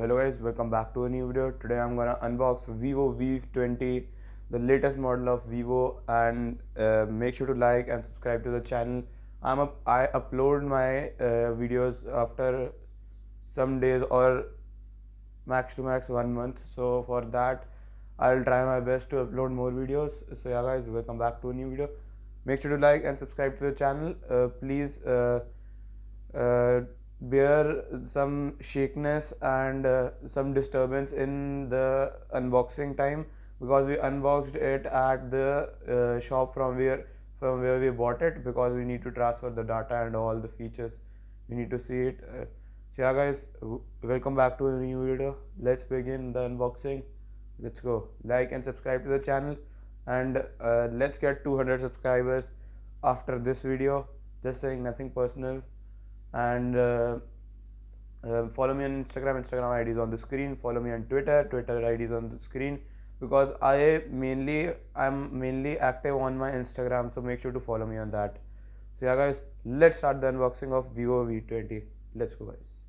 Hello guys, welcome back to a new video. Today I'm gonna unbox Vivo V20, the latest model of Vivo, and make sure to like and subscribe to the channel. I upload my videos after some days or max to max 1 month. So for that, I'll try my best to upload more videos. So yeah guys, welcome back to a new video. Make sure to like and subscribe to the channel. Please uh, bear some shakiness and some disturbance in the unboxing time, because we unboxed it at the shop from where we bought it, because we need to transfer the data and all the features. We need to see it. So yeah guys, welcome back to a new video. Let's begin the unboxing. Let's go. Like and subscribe to the channel, and let's get 200 subscribers after this video. Just saying, nothing personal. And follow me on Instagram ID is on the screen. Follow me on Twitter ID is on the screen, because I'm mainly active on my Instagram, so make sure to follow me on that. So yeah guys, let's start the unboxing of Vivo V20. Let's go guys.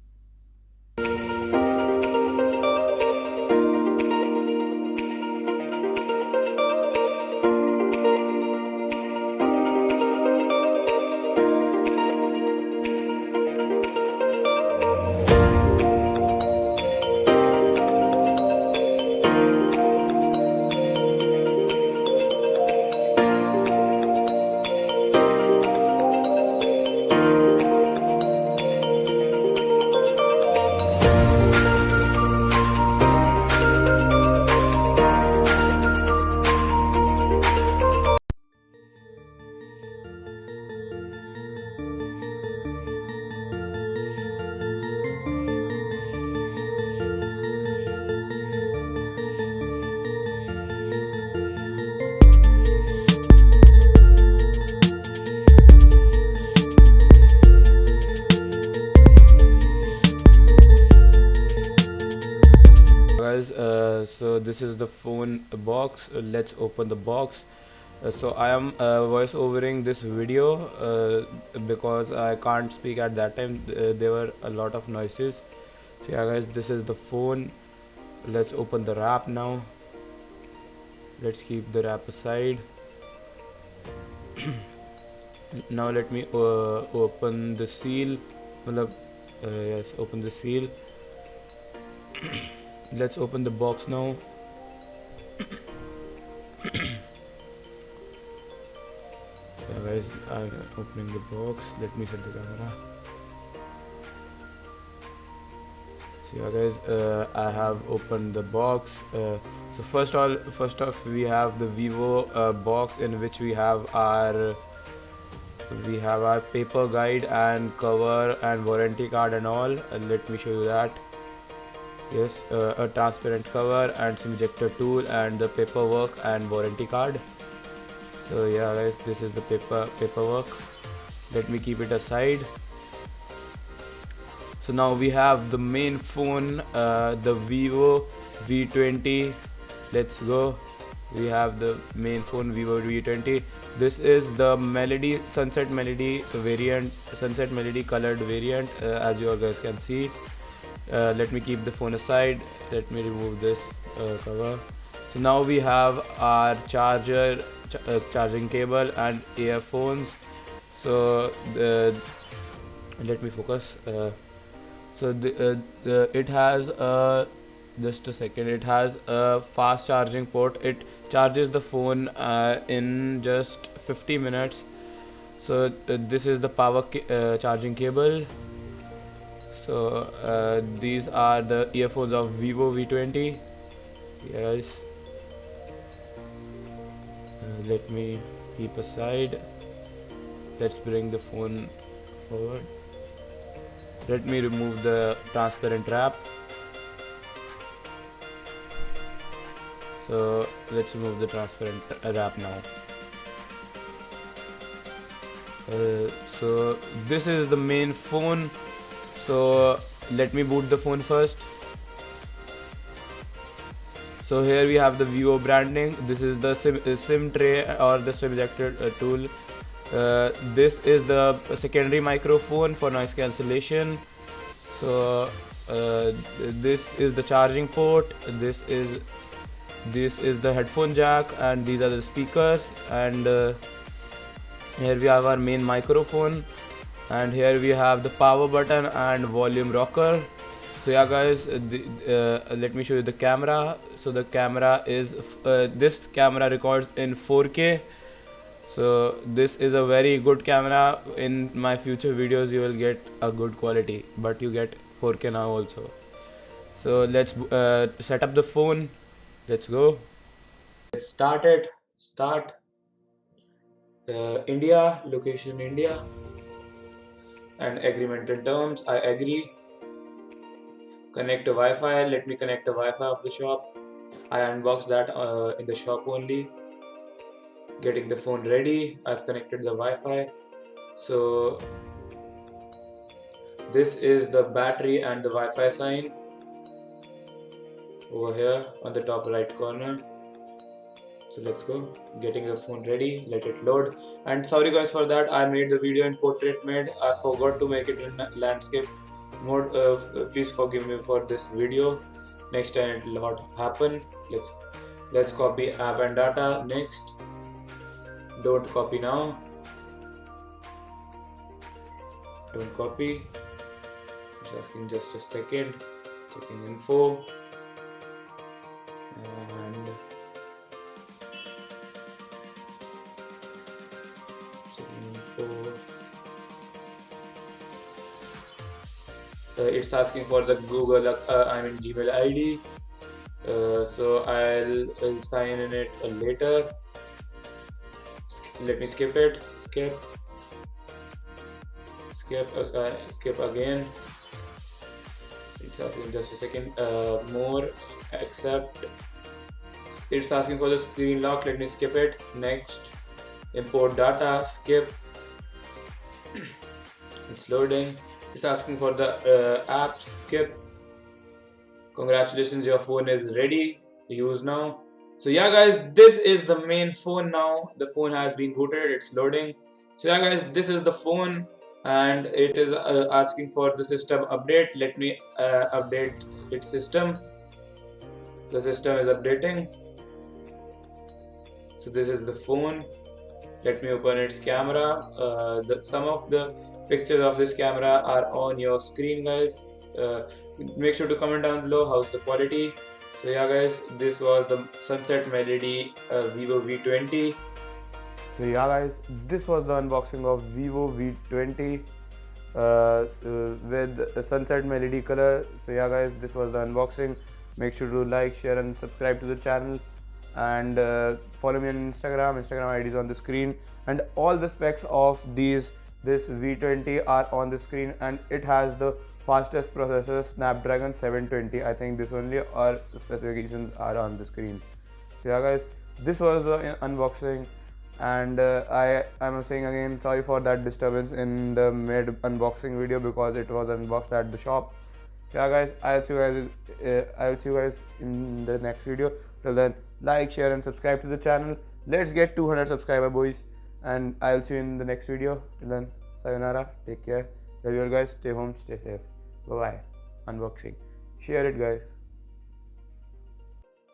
Guys, so this is the phone box. Let's open the box. So I am voice overing this video because I can't speak at that time. There were a lot of noises. So yeah guys, this is the phone. Let's open the wrap now. Let's keep the wrap aside. Now let me open the seal. Yes, open the seal. Let's open the box now. So guys, I'm opening the box. Let me set the camera. So yeah guys, I have opened the box. So first off we have the Vivo box, in which we have our paper guide and cover and warranty card and all. Let me show you that. Yes, a transparent cover and some ejector tool and the paperwork and warranty card. So yeah guys, this is the paperwork. Let me keep it aside. So now we have the main phone, the Vivo V20. Let's go. We have the main phone, Vivo V20. This is the Sunset Melody colored variant, as you all guys can see. Let me keep the phone aside. Let me remove this cover. So now we have our charging cable and earphones. So let me focus. It has just a second. It has a fast charging port. It charges the phone in just 50 minutes. So this is the power charging cable. So these are the earphones of Vivo V20. Yes. Let me keep aside. Let's bring the phone forward. Let me remove the transparent wrap. So let's remove the transparent wrap now. So this is the main phone. So let me boot the phone first. So here we have the Vivo branding. This is the SIM tray or the SIM ejector tool. This is the secondary microphone for noise cancellation. So this is the charging port, this is the headphone jack, and these are the speakers, and here we have our main microphone, and here we have the power button and volume rocker. So yeah guys, let me show you the camera. So the camera is this camera records in 4K. So this is a very good camera. In my future videos you will get a good quality, but you get 4K now also. So let's set up the phone. Let's go. Let's start it. Start. India, location India, and agreement and terms. I agree. Connect to Wi-Fi. Let me connect the Wi-Fi of the shop. I unbox that in the shop only. Getting the phone ready. I've connected the Wi-Fi. So this is the battery and the Wi-Fi sign over here on the top right corner. So let's go. Getting the phone ready. Let it load. And sorry guys for that. I made the video in portrait mode. I forgot to make it in landscape mode. Please forgive me for this video. Next time it will not happen. Let's copy app and data. Next. Don't copy now. Don't copy. Just asking just a second. Checking info. And checking info. It's asking for the Google, Gmail ID. So I'll sign in it later. Let me skip it. Skip again. It's asking just a second. More. Accept. It's asking for the screen lock. Let me skip it. Next. Import data. Skip. It's loading. It's asking for the app. Skip. Congratulations, your phone is ready. Use now. So yeah guys, this is the main phone now. The phone has been booted. It's loading. So yeah guys, this is the phone, and it is asking for the system update. Let me update its system. The system is updating. So this is the phone. Let me open its camera. Some of the pictures of this camera are on your screen guys. Make sure to comment down below how's the quality. So yeah guys, this was the Sunset Melody VIVO V20. So yeah guys, this was the unboxing of VIVO V20 with a Sunset Melody color. So yeah guys, this was the unboxing. Make sure to like, share and subscribe to the channel, and follow me on Instagram. Instagram ID is on the screen, and all the specs of this V20 are on the screen, and it has the fastest processor, Snapdragon 720. I think this only our specifications are on the screen. So yeah guys, this was the unboxing, and I'm saying again sorry for that disturbance in the mid unboxing video because it was unboxed at the shop. So yeah guys, I'll see you guys in the next video. Till then, like, share and subscribe to the channel. Let's get 200 subscriber boys, and I'll see you in the next video. Till then, sayonara, take care, love you all guys, stay home, stay safe, bye bye. Unboxing, share it guys.